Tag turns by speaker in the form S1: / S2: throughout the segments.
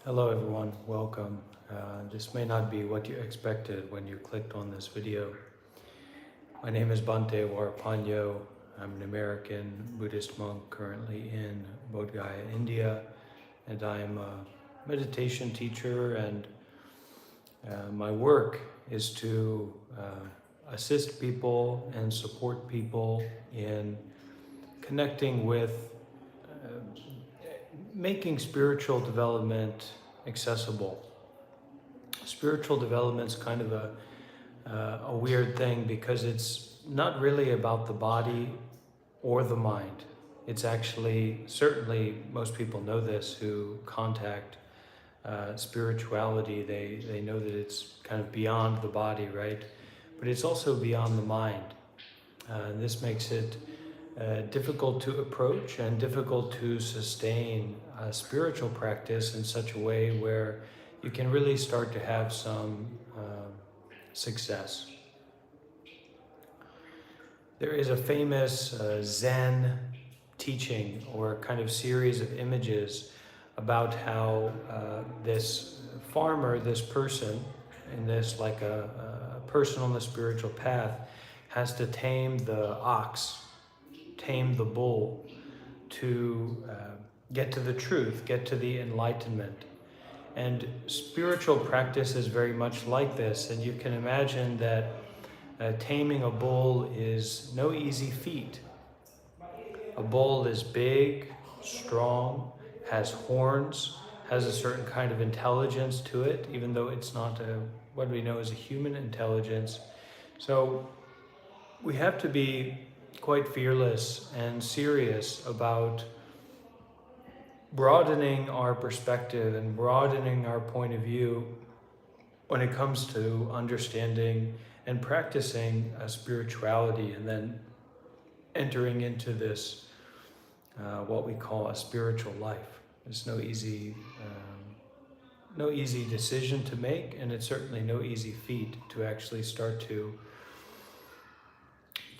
S1: Hello everyone, welcome. This may not be what you expected when you clicked on this video. My name is Bhante Warapanyo. I'm an American Buddhist monk currently in Bodh Gaya, India, and I am a meditation teacher, and my work is to assist people and support people in connecting with making spiritual development accessible. Spiritual development is kind of a weird thing because it's not really about the body or the mind. It's actually, certainly most people know this who contact spirituality, they know that it's kind of beyond the body, right? But it's also beyond the mind. This makes it difficult to approach and difficult to sustain a spiritual practice in such a way where you can really start to have some success. There is a famous Zen teaching or kind of series of images about how this farmer, this person in this like a person on the spiritual path has to tame the ox, tame the bull to get to the truth, get to the enlightenment. And spiritual practice is very much like this. And you can imagine that taming a bull is no easy feat. A bull is big, strong, has horns, has a certain kind of intelligence to it, even though it's not what we know as a human intelligence. So we have to be quite fearless and serious about broadening our perspective and broadening our point of view when it comes to understanding and practicing spirituality, and then entering into this what we call a spiritual life. It's no easy decision to make, and it's certainly no easy feat to actually start to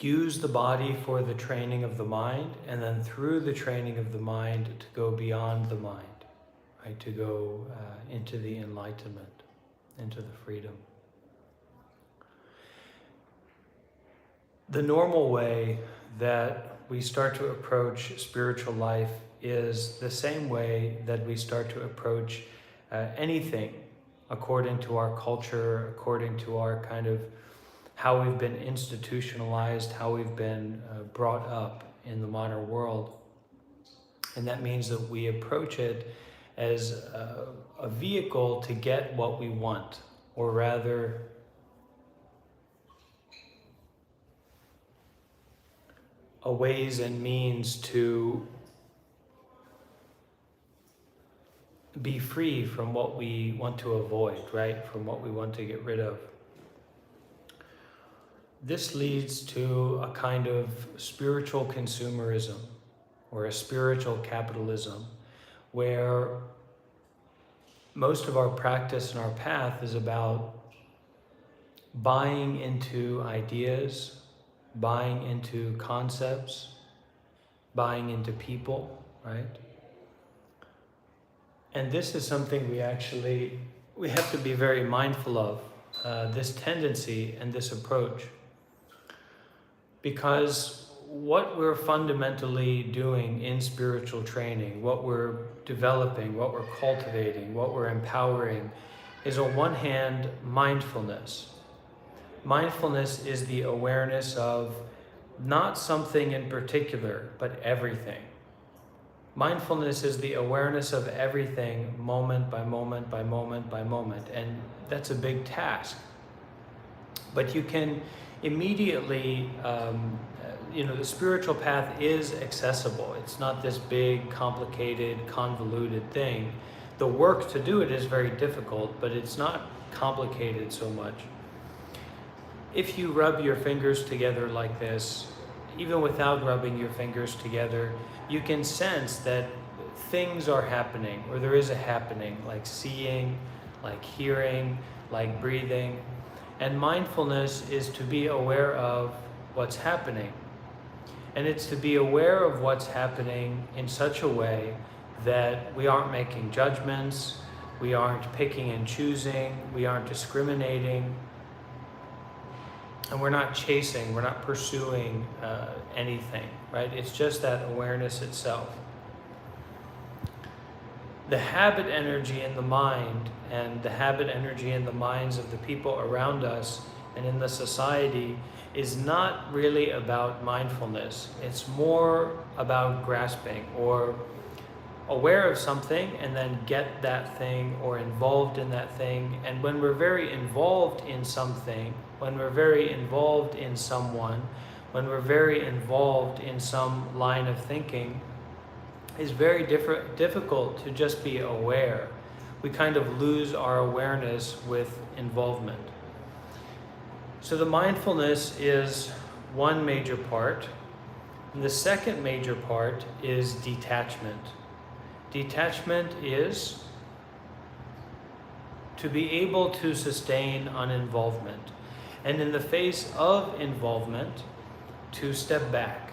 S1: use the body for the training of the mind, and then through the training of the mind to go beyond the mind, right? To go into the enlightenment, into the freedom. The normal way that we start to approach spiritual life is the same way that we start to approach anything according to our culture, according to our kind of how we've been institutionalized, how we've been brought up in the modern world. And that means that we approach it as a vehicle to get what we want, or rather a ways and means to be free from what we want to avoid, right? From what we want to get rid of. This leads to a kind of spiritual consumerism or a spiritual capitalism, where most of our practice and our path is about buying into ideas, buying into concepts, buying into people, right? And this is something we have to be very mindful of, this tendency and this approach. Because what we're fundamentally doing in spiritual training, what we're developing, what we're cultivating, what we're empowering, is on one hand, mindfulness. Mindfulness is the awareness of not something in particular, but everything. Mindfulness is the awareness of everything, moment by moment by moment by moment, and that's a big task. But you can immediately, the spiritual path is accessible. It's not this big, complicated, convoluted thing. The work to do it is very difficult, but it's not complicated so much. If you rub your fingers together like this, even without rubbing your fingers together, you can sense that things are happening, or there is a happening, like seeing, like hearing, like breathing. And mindfulness is to be aware of what's happening. And it's to be aware of what's happening in such a way that we aren't making judgments, We aren't picking and choosing. We aren't discriminating. And we're not chasing, we're not pursuing anything, right? It's just that awareness itself. The habit energy in the mind and the habit energy in the minds of the people around us and in the society is not really about mindfulness. It's more about grasping or aware of something and then get that thing or involved in that thing. And when we're very involved in something, when we're very involved in someone, when we're very involved in some line of thinking, it's very difficult to just be aware. We kind of lose our awareness with involvement. So the mindfulness is one major part. And the second major part is detachment. Detachment is to be able to sustain uninvolvement. And in the face of involvement, to step back.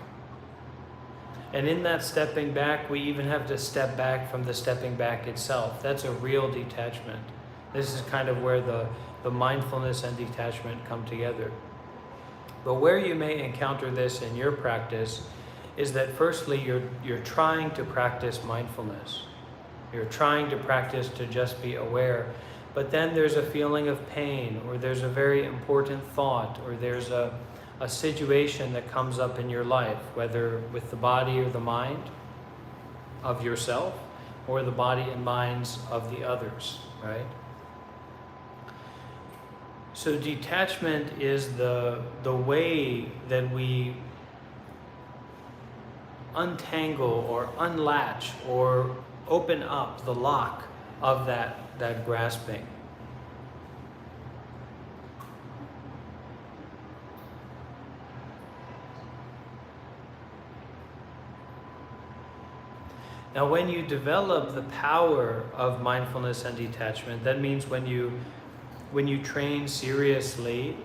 S1: And in that stepping back, we even have to step back from the stepping back itself. That's a real detachment. This is kind of where the mindfulness and detachment come together. But where you may encounter this in your practice is that firstly, you're trying to practice mindfulness. You're trying to practice to just be aware. But then there's a feeling of pain, or there's a very important thought, or there's a situation that comes up in your life, whether with the body or the mind of yourself, or the body and minds of the others, right? So detachment is the way that we untangle or unlatch or open up the lock of that grasping. Now, when you develop the power of mindfulness and detachment, that means when you train seriously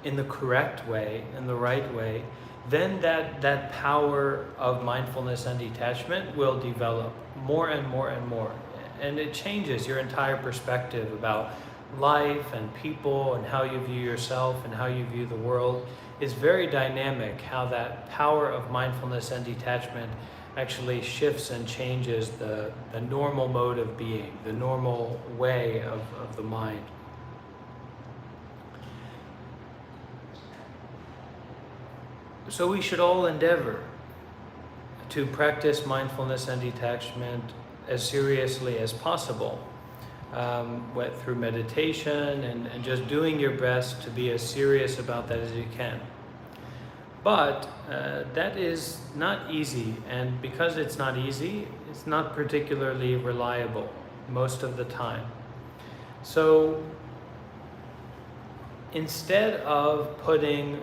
S1: in the correct way, in the right way, then that power of mindfulness and detachment will develop more and more and more. And it changes your entire perspective about life and people and how you view yourself and how you view the world. It's very dynamic how that power of mindfulness and detachment actually shifts and changes the normal mode of being, the normal way of the mind. So we should all endeavor to practice mindfulness and detachment as seriously as possible, through meditation and just doing your best to be as serious about that as you can. But that is not easy, and because it's not easy, it's not particularly reliable most of the time. So instead of putting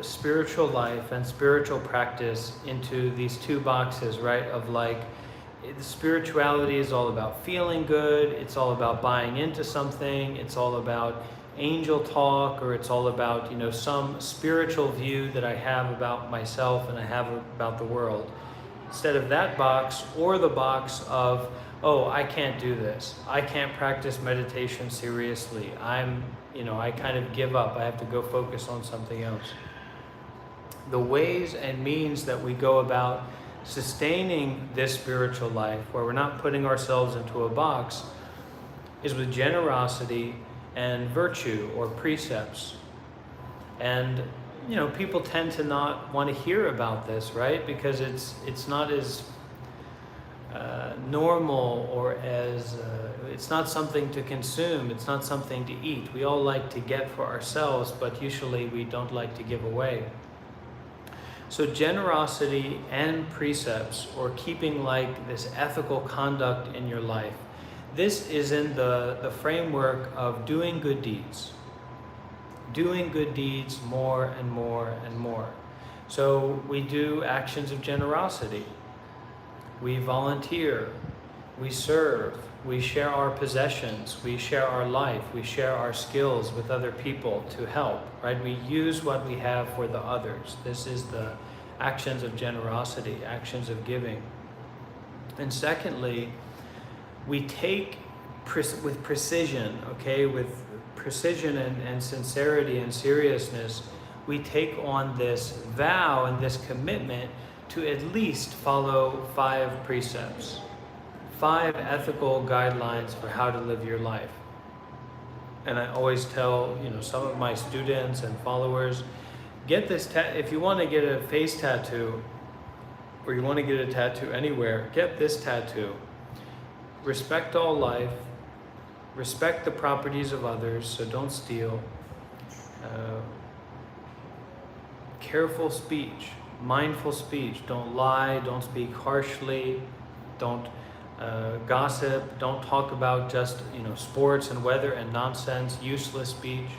S1: spiritual life and spiritual practice into these two boxes, right, of like, spirituality is all about feeling good, it's all about buying into something, it's all about angel talk, or it's all about, some spiritual view that I have about myself and I have about the world. Instead of that box, or the box of, oh, I can't do this, I can't practice meditation seriously, I kind of give up, I have to go focus on something else. The ways and means that we go about sustaining this spiritual life, where we're not putting ourselves into a box, is with generosity and virtue or precepts. And people tend to not want to hear about this, right? Because it's not as normal, or as it's not something to consume, it's not something to eat. We all like to get for ourselves, but usually we don't like to give away. So generosity and precepts, or keeping like this ethical conduct in your life, this is in the framework of doing good deeds. Doing good deeds more and more and more. So we do actions of generosity. We volunteer. We serve. We share our possessions. We share our life. We share our skills with other people to help, right? We use what we have for the others. This is the actions of generosity, actions of giving. And secondly, we take with precision, okay, with precision and sincerity and seriousness, we take on this vow and this commitment to at least follow 5 precepts, 5 ethical guidelines for how to live your life. And I always tell, some of my students and followers, get this if you want to get a face tattoo, or you want to get a tattoo anywhere, get this tattoo. Respect all life, respect the properties of others, so don't steal. Careful speech, mindful speech, don't lie, don't speak harshly, don't gossip, don't talk about just sports and weather and nonsense, useless speech.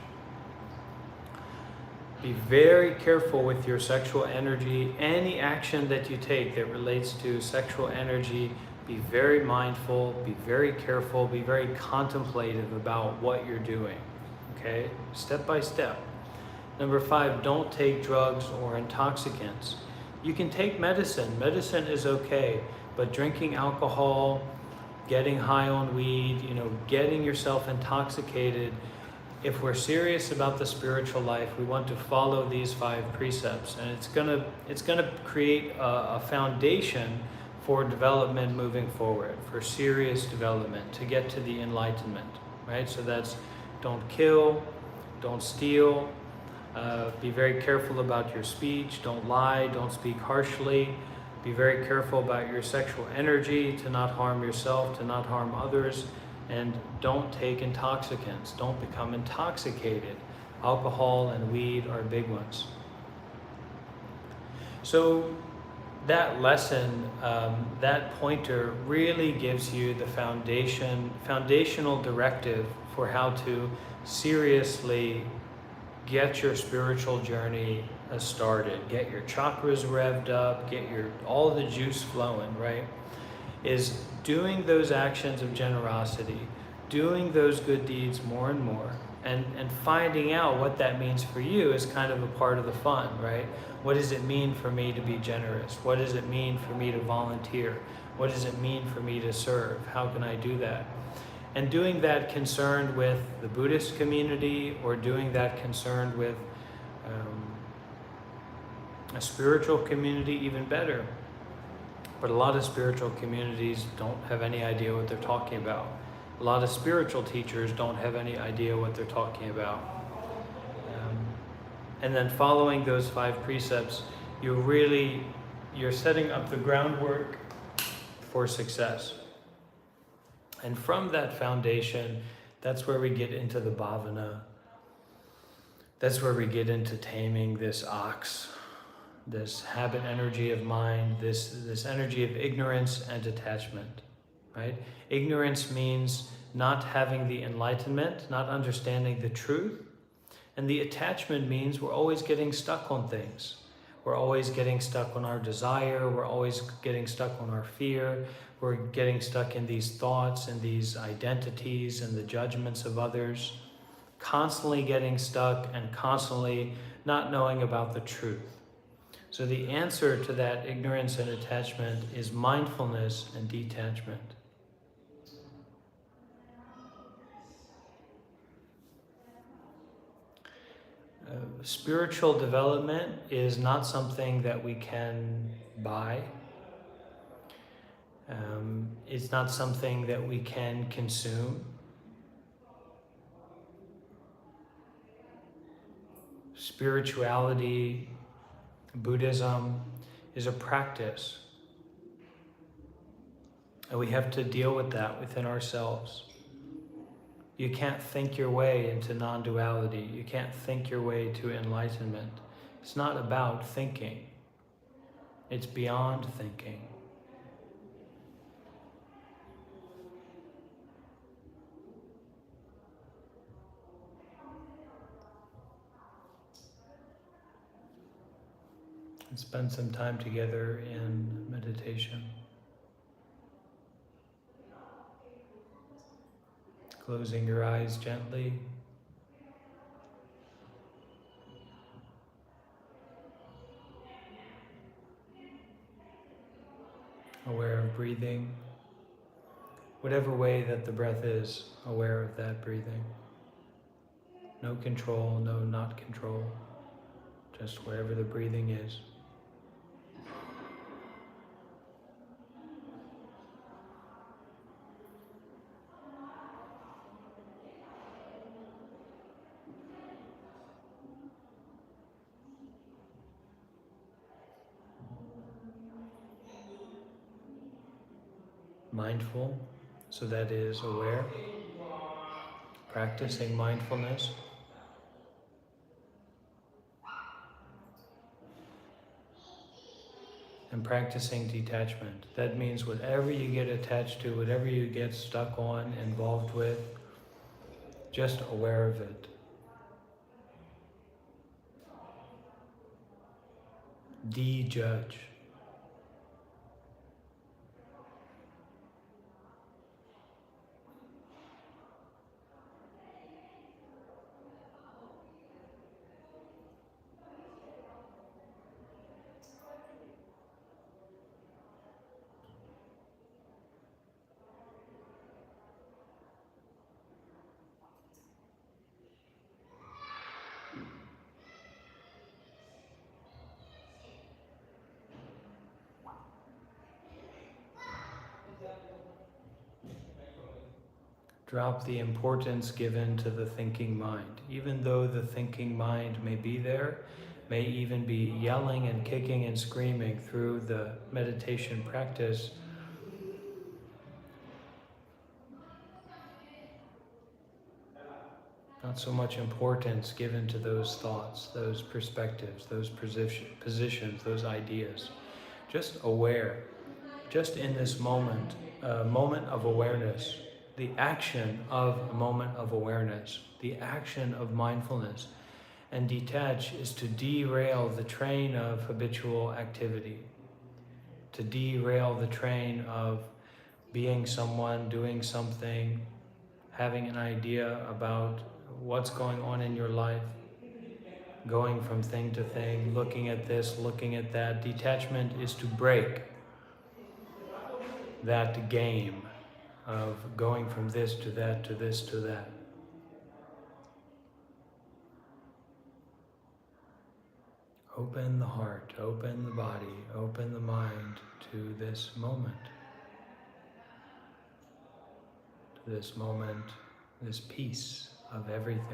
S1: Be very careful with your sexual energy. Any action that you take that relates to sexual energy, be very mindful, be very careful, be very contemplative about what you're doing, okay? Step by step. Number 5, don't take drugs or intoxicants. You can take medicine. Medicine is okay, but drinking alcohol, getting high on weed, getting yourself intoxicated, if we're serious about the spiritual life, we want to follow these 5 precepts, and it's gonna create a foundation for development moving forward, for serious development, to get to the enlightenment, right? So that's don't kill, don't steal, be very careful about your speech, don't lie, don't speak harshly, be very careful about your sexual energy, to not harm yourself, to not harm others, and don't take intoxicants, don't become intoxicated. Alcohol and weed are big ones. So that lesson, that pointer really gives you the foundational directive for how to seriously get your spiritual journey started, get your chakras revved up, get all the juice flowing, right? Is doing those actions of generosity, doing those good deeds more and more, and finding out what that means for you is kind of a part of the fun, right? What does it mean for me to be generous? What does it mean for me to volunteer? What does it mean for me to serve? How can I do that? And doing that concerned with the Buddhist community, or doing that concerned with a spiritual community, even better. But a lot of spiritual communities don't have any idea what they're talking about. A lot of spiritual teachers don't have any idea what they're talking about. And then following those 5 precepts, you're setting up the groundwork for success. And from that foundation, that's where we get into the bhavana. That's where we get into taming this ox, this habit energy of mind, this energy of ignorance and attachment, right? Ignorance means not having the enlightenment, not understanding the truth. And the attachment means we're always getting stuck on things. We're always getting stuck on our desire. We're always getting stuck on our fear. We're getting stuck in these thoughts and these identities and the judgments of others. Constantly getting stuck and constantly not knowing about the truth. So the answer to that ignorance and attachment is mindfulness and detachment. Spiritual development is not something that we can buy. It's not something that we can consume. Spirituality, Buddhism, is a practice. And we have to deal with that within ourselves. You can't think your way into non-duality. You can't think your way to enlightenment. It's not about thinking. It's beyond thinking. And spend some time together in meditation. Closing your eyes gently. Aware of breathing. whatever way that the breath is, aware of that breathing. No control, no not control, just wherever the breathing is. Mindful, so that is aware, practicing mindfulness. And practicing detachment. That means whatever you get attached to, whatever you get stuck on, involved with, just aware of it. De-judge. Drop the importance given to the thinking mind. Even though the thinking mind may be there, may even be yelling and kicking and screaming through the meditation practice, not so much importance given to those thoughts, those perspectives, those positions, those ideas. Just aware, just in this moment, a moment of awareness, the action of a moment of awareness, the action of mindfulness. And detach is to derail the train of habitual activity, to derail the train of being someone, doing something, having an idea about what's going on in your life, going from thing to thing, looking at this, looking at that. Detachment is to break that game of going from this to that to this to that. Open the heart, open the body, open the mind to this moment. To this moment, this piece of everything.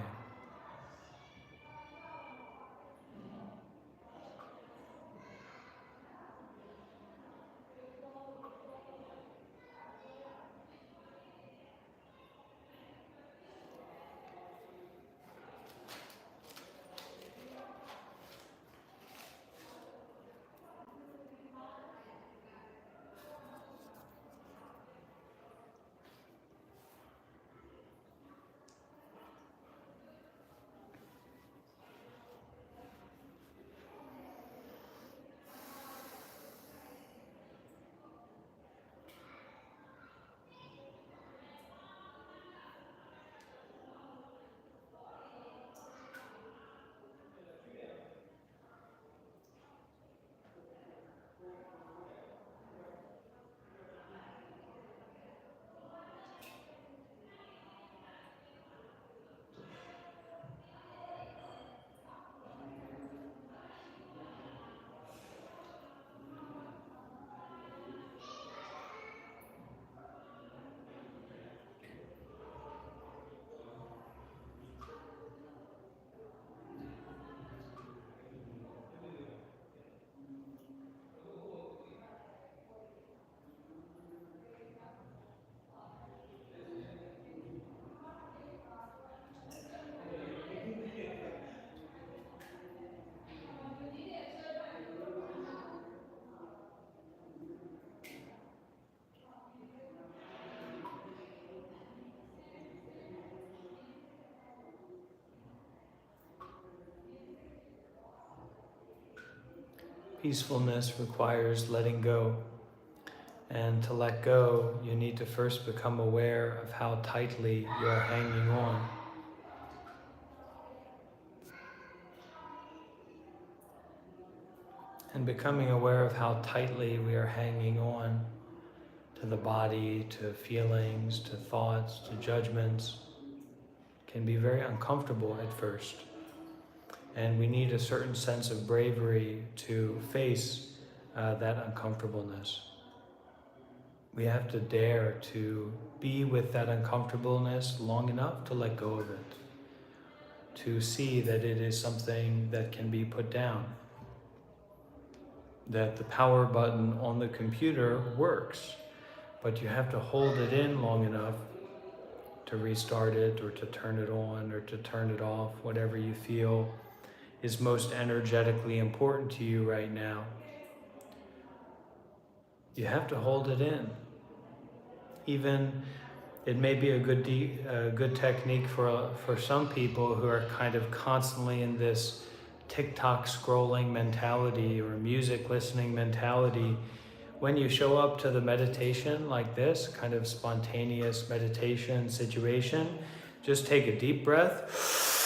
S1: Peacefulness requires letting go. And to let go, you need to first become aware of how tightly you're hanging on. And becoming aware of how tightly we are hanging on to the body, to feelings, to thoughts, to judgments, can be very uncomfortable at first. And we need a certain sense of bravery to face that uncomfortableness. We have to dare to be with that uncomfortableness long enough to let go of it, to see that it is something that can be put down, that the power button on the computer works, but you have to hold it in long enough to restart it or to turn it on or to turn it off, whatever you feel is most energetically important to you right now. You have to hold it in. Even it may be a good technique for some people who are kind of constantly in this TikTok scrolling mentality or music listening mentality. When you show up to the meditation like this, kind of spontaneous meditation situation, just take a deep breath.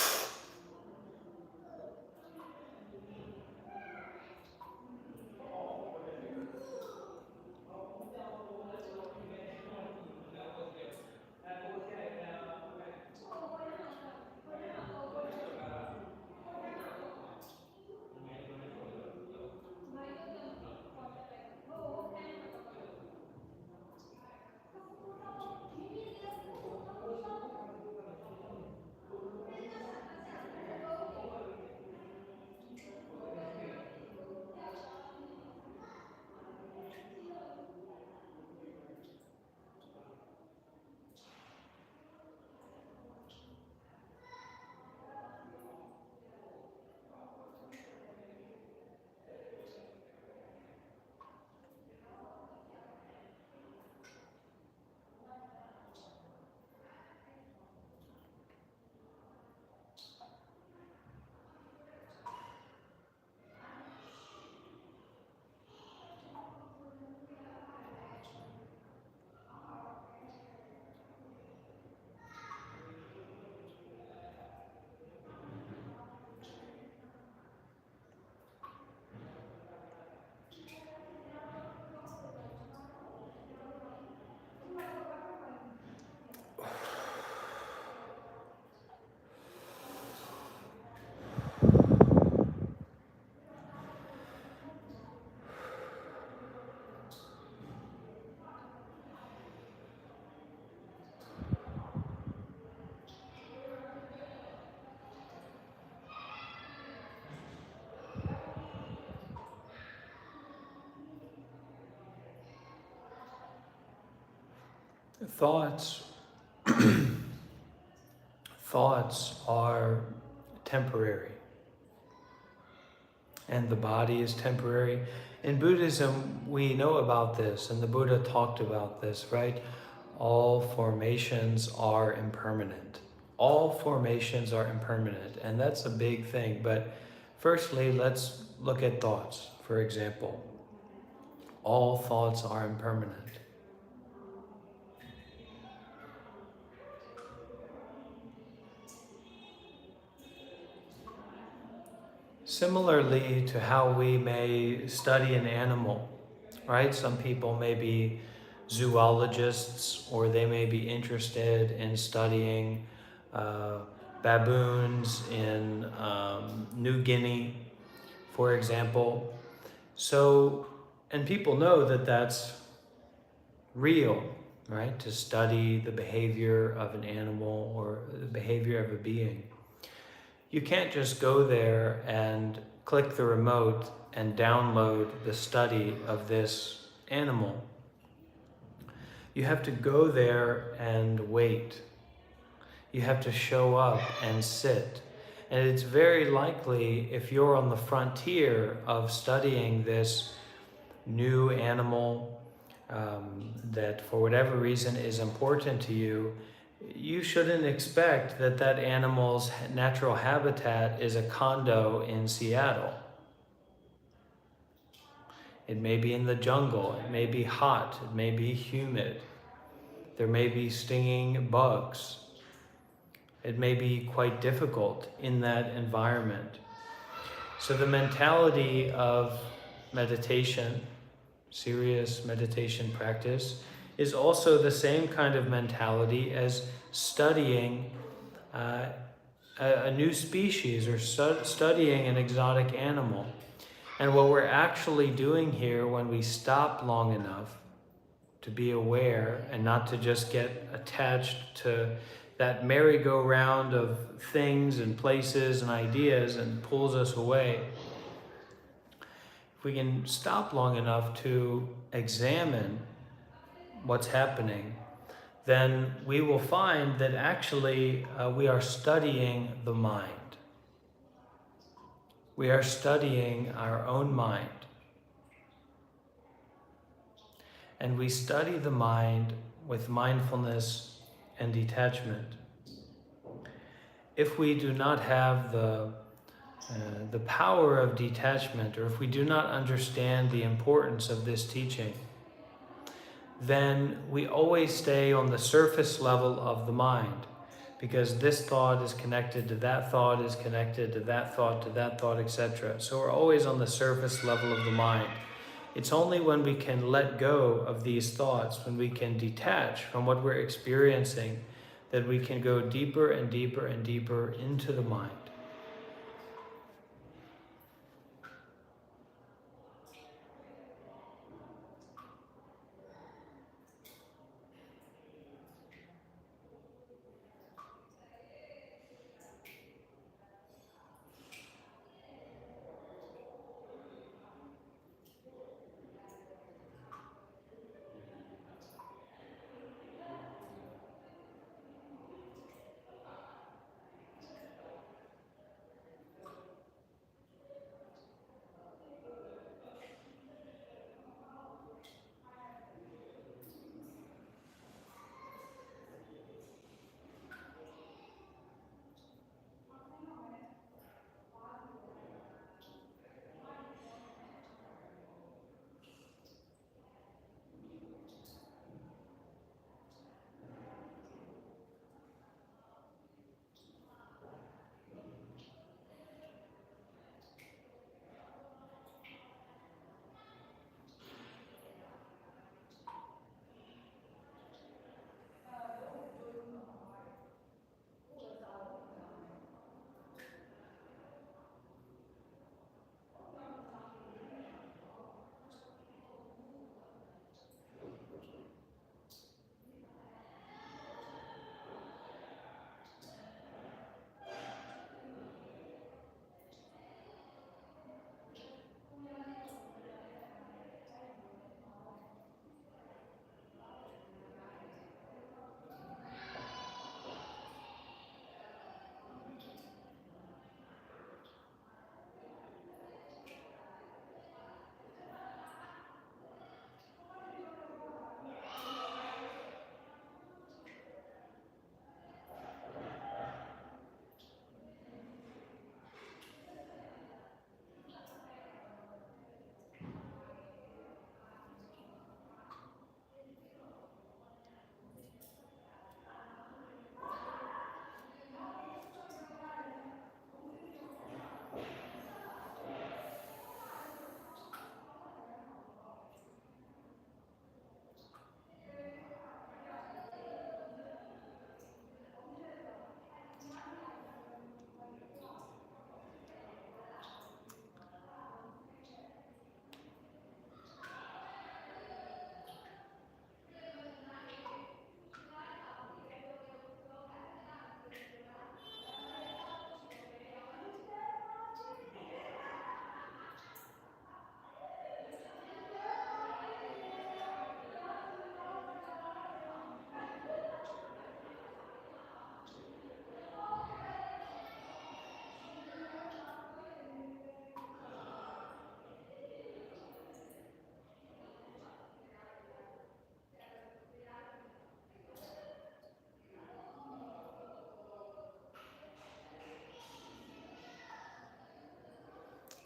S1: Thoughts are temporary, and the body is temporary. In Buddhism, we know about this, and the Buddha talked about this, right? All formations are impermanent. All formations are impermanent, and that's a big thing. But firstly, let's look at thoughts, for example. All thoughts are impermanent. Similarly to how we may study an animal, right? Some people may be zoologists, or they may be interested in studying baboons in New Guinea, for example. So, and people know that that's real, right? To study the behavior of an animal or the behavior of a being. You can't just go there and click the remote and download the study of this animal. You have to go there and wait. You have to show up and sit. And it's very likely, if you're on the frontier of studying this new animal that for whatever reason is important to you, you shouldn't expect that that animal's natural habitat is a condo in Seattle. It may be in the jungle, it may be hot, it may be humid. There may be stinging bugs. It may be quite difficult in that environment. So the mentality of meditation, serious meditation practice, is also the same kind of mentality as studying a new species or studying an exotic animal. And what we're actually doing here when we stop long enough to be aware and not to just get attached to that merry-go-round of things and places and ideas and pulls us away. If we can stop long enough to examine what's happening, then we will find that actually we are studying the mind. We are studying our own mind. And we study the mind with mindfulness and detachment. If we do not have the power of detachment, or if we do not understand the importance of this teaching, then we always stay on the surface level of the mind, because this thought is connected to that thought, is connected to that thought, etc. So we're always on the surface level of the mind. It's only when we can let go of these thoughts, when we can detach from what we're experiencing, that we can go deeper and deeper and deeper into the mind.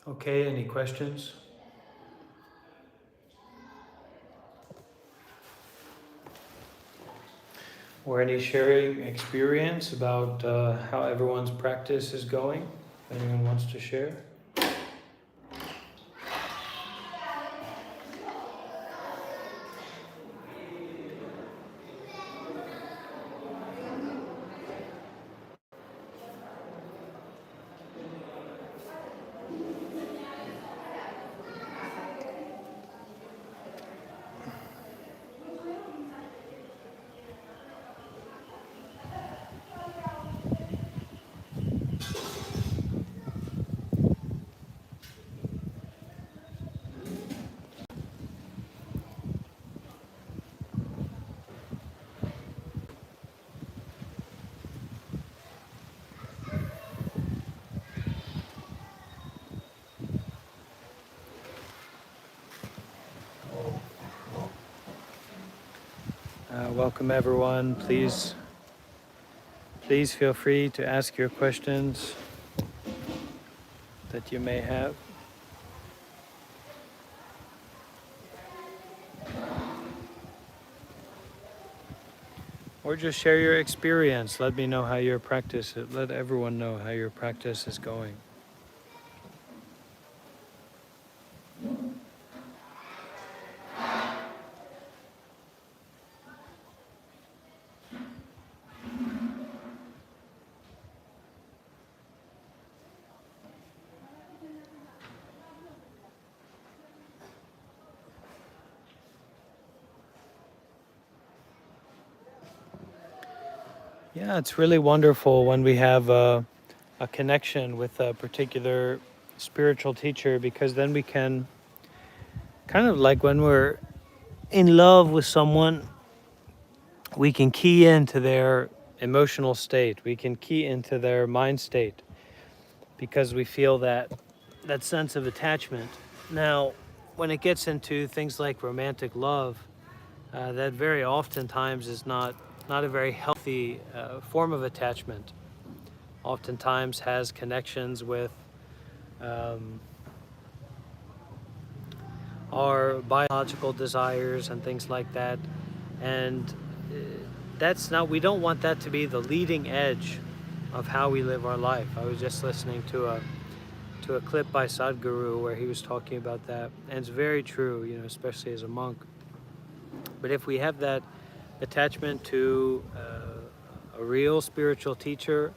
S1: Okay, any questions? Or any sharing experience about how everyone's practice is going? If anyone wants to share? Welcome everyone. Please feel free to ask your questions that you may have. Or just share your experience. Let me know how your practice, let everyone know how your practice is going. Yeah, it's really wonderful when we have a connection with a particular spiritual teacher, because then we can kind of like when we're in love with someone, we can key into their emotional state, we can key into their mind state, because we feel that sense of attachment. Now, when it gets into things like romantic love, that very oftentimes is not a very healthy form of attachment. Oftentimes has connections with um, our biological desires and things like that, and that's not. We don't want that to be the leading edge of how we live our life. I was just listening to a clip by Sadhguru where he was talking about that, and it's very true. Especially as a monk. But if we have that attachment to a real spiritual teacher,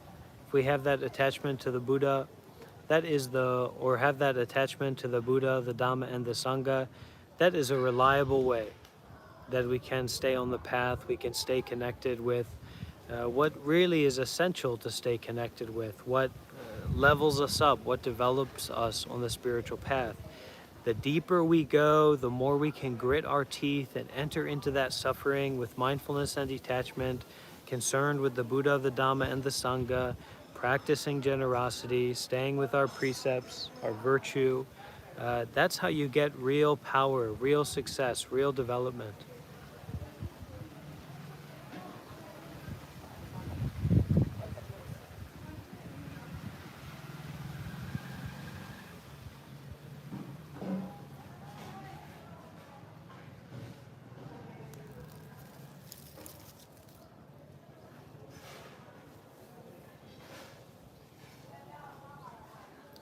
S1: if we have that attachment to the Buddha, or have that attachment to the Buddha, the Dhamma, and the Sangha, that is a reliable way that we can stay on the path, we can stay connected with what really is essential to stay connected with, what levels us up, what develops us on the spiritual path. The deeper we go, the more we can grit our teeth and enter into that suffering with mindfulness and detachment, concerned with the Buddha, the Dhamma, and the Sangha, practicing generosity, staying with our precepts, our virtue. That's how you get real power, real success, real development.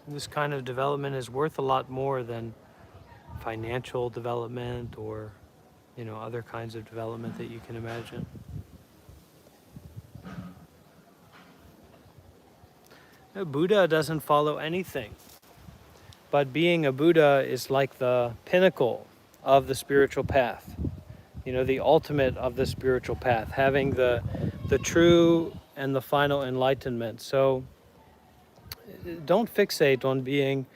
S1: This kind of development is worth a lot more than financial development or, other kinds of development that you can imagine. A Buddha doesn't follow anything, but being a Buddha is like the pinnacle of the spiritual path. The ultimate of the spiritual path, having the true and the final enlightenment. So don't fixate on being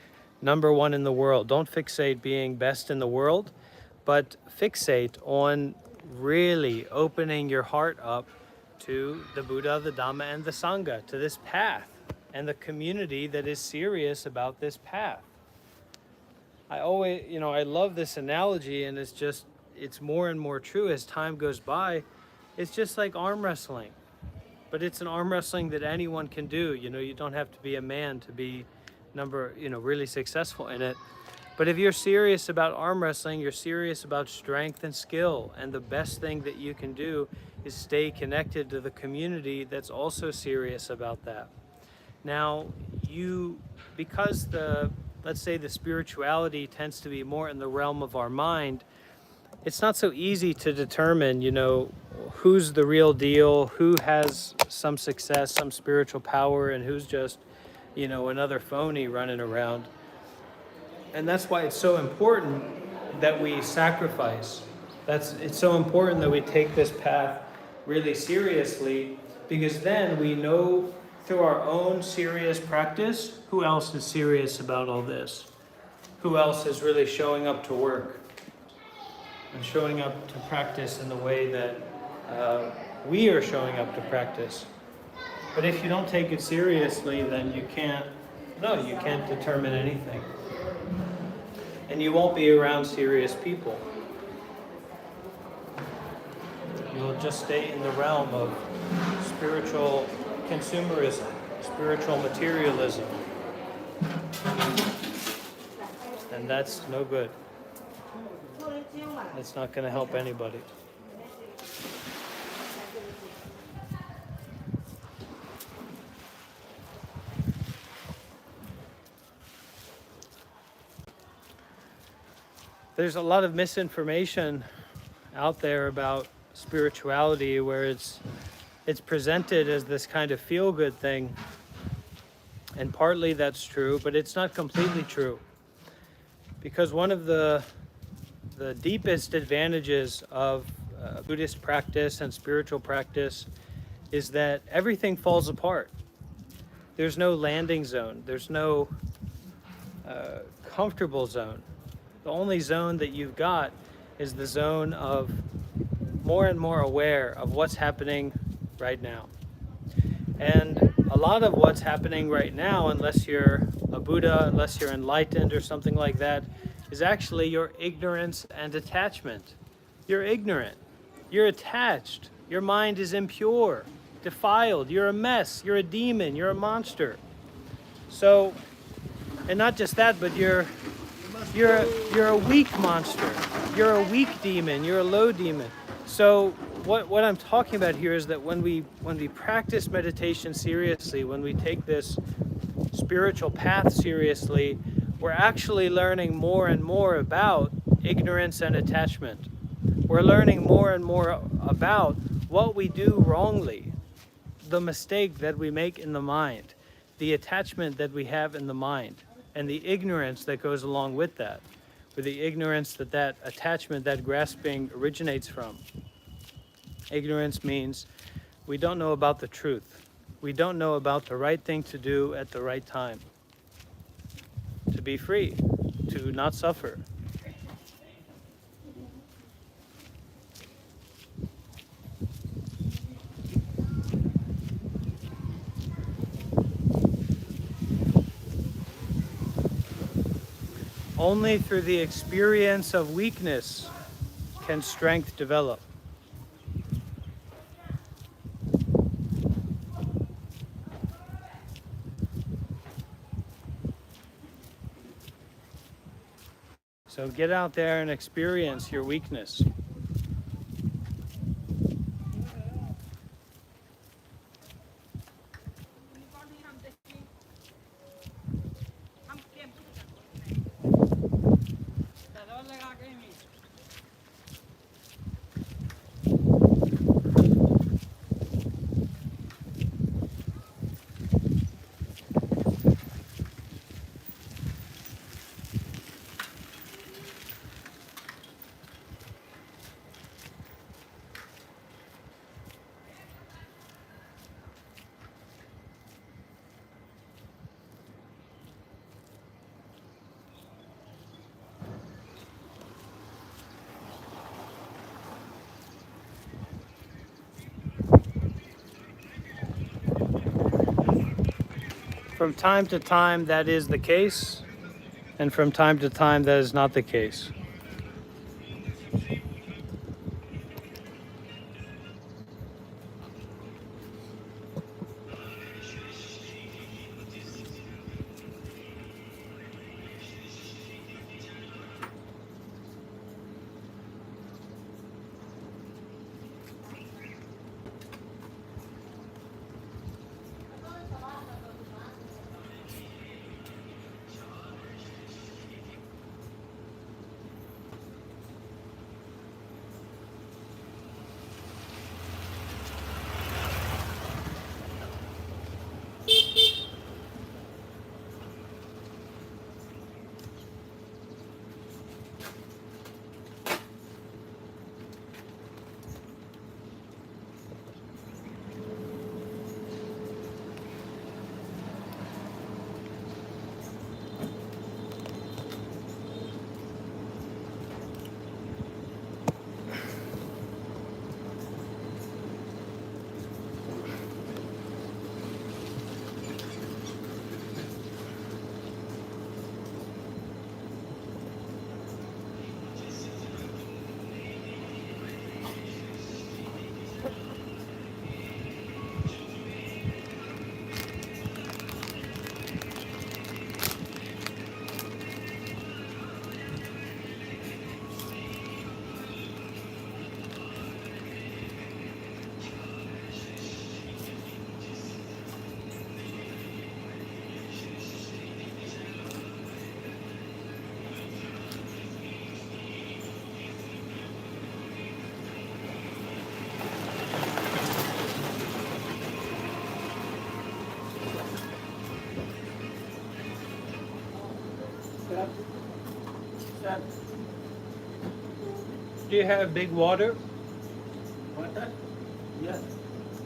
S1: number one in the world. Don't fixate being best in the world, but fixate on really opening your heart up to the Buddha, the Dhamma, and the Sangha, to this path and the community that is serious about this path. I always, I love this analogy, and it's more and more true as time goes by. It's just like arm wrestling, but it's an arm wrestling that anyone can do. You don't have to be a man to be really successful in it. But if you're serious about arm wrestling, you're serious about strength and skill. And the best thing that you can do is stay connected to the community that's also serious about that. Now, because let's say the spirituality tends to be more in the realm of our mind, it's not so easy to determine, who's the real deal, who has some success, some spiritual power, and who's just, another phony running around. And that's why it's so important that we sacrifice. It's so important that we take this path really seriously, because then we know through our own serious practice who else is serious about all this, who else is really showing up to work and showing up to practice in the way that we are showing up to practice. But if you don't take it seriously, then you can't determine anything. And you won't be around serious people. we'll just stay in the realm of spiritual consumerism, spiritual materialism. And that's no good. That's not going to help anybody. There's a lot of misinformation out there about spirituality where it's presented as this kind of feel-good thing. And partly that's true, but it's not completely true. Because one of the deepest advantages of Buddhist practice and spiritual practice is that everything falls apart. There's no landing zone. There's no comfortable zone. The only zone that you've got is the zone of more and more aware of what's happening right now. And a lot of what's happening right now, unless you're a Buddha, unless you're enlightened or something like that, is actually your ignorance and attachment. You're ignorant. You're attached. Your mind is impure, defiled. You're a mess. You're a demon. You're a monster. So, and not just that, but you're a weak monster. You're a weak demon. You're a low demon. So what I'm talking about here is that when we practice meditation seriously, when we take this spiritual path seriously, we're actually learning more and more about ignorance and attachment. We're learning more and more about what we do wrongly, the mistake that we make in the mind, the attachment that we have in the mind, and the ignorance that goes along with that, or the ignorance that attachment, that grasping originates from. Ignorance means we don't know about the truth. We don't know about the right thing to do at the right time. To be free, to not suffer. Only through the experience of weakness can strength develop. So get out there and experience your weakness. From time to time, that is the case, and from time to time, that is not the case. Do you have big water?
S2: Water? Yes.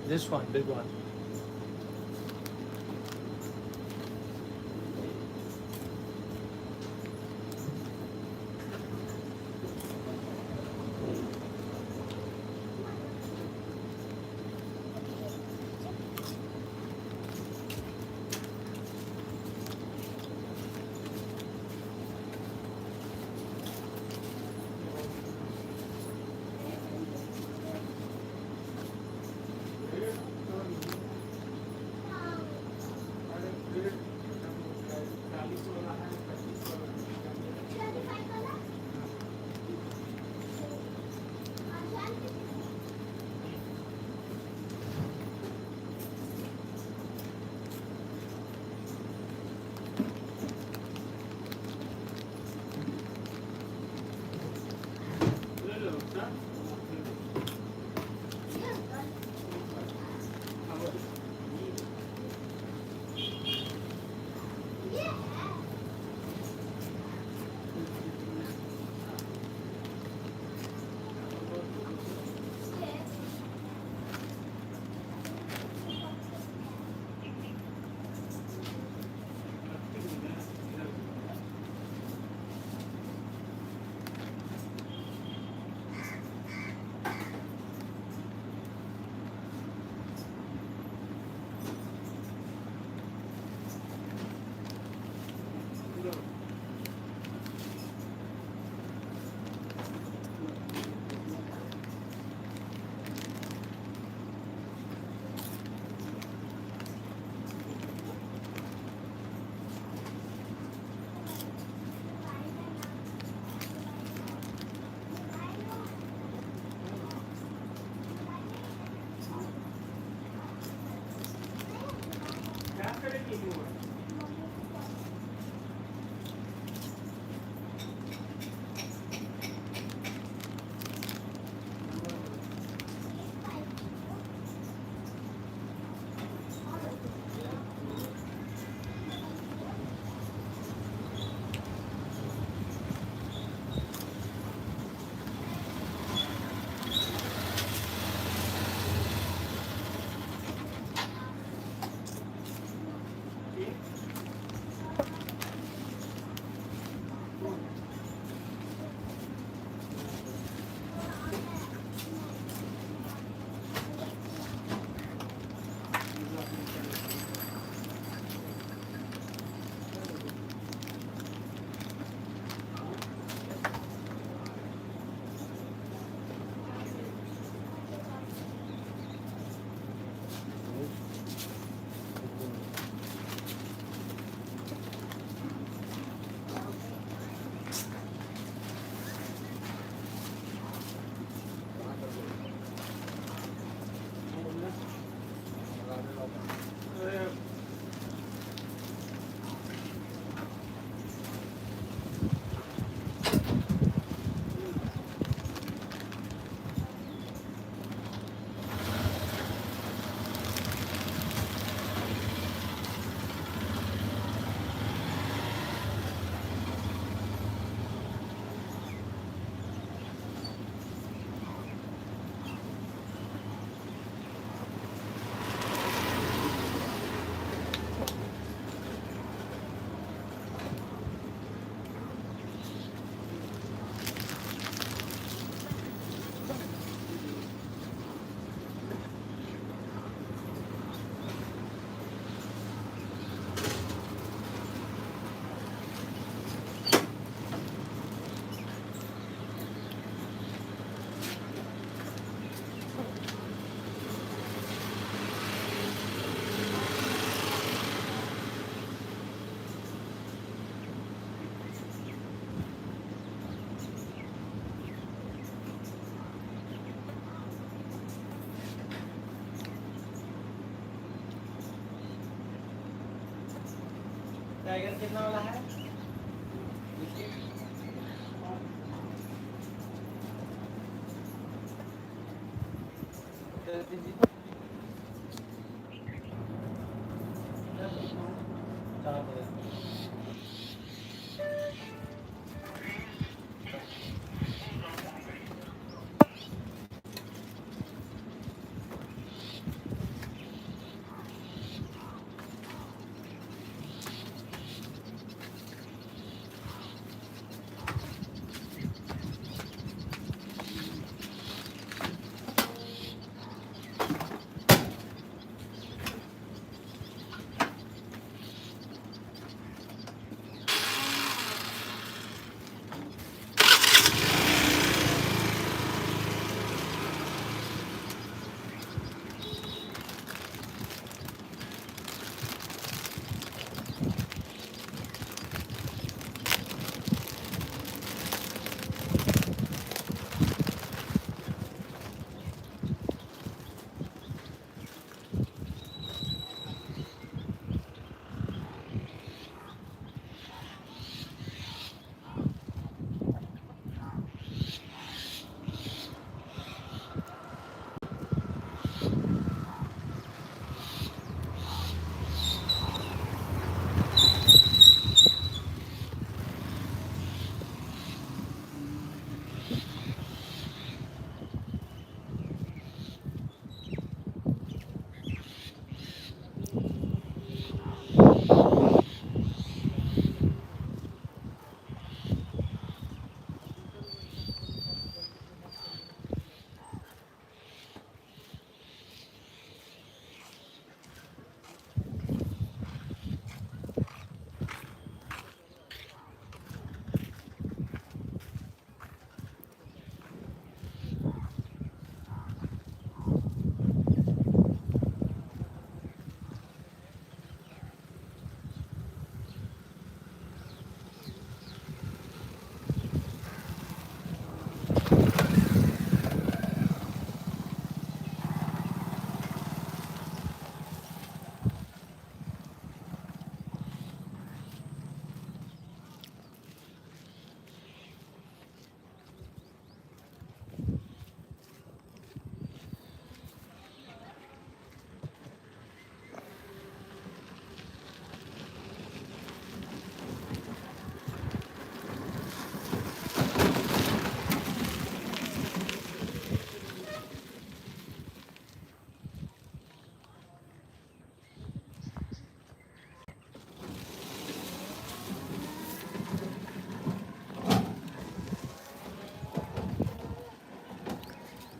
S1: This one, big one.
S2: Tiger कितना वाला है?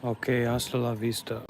S1: Okay, hasta la vista.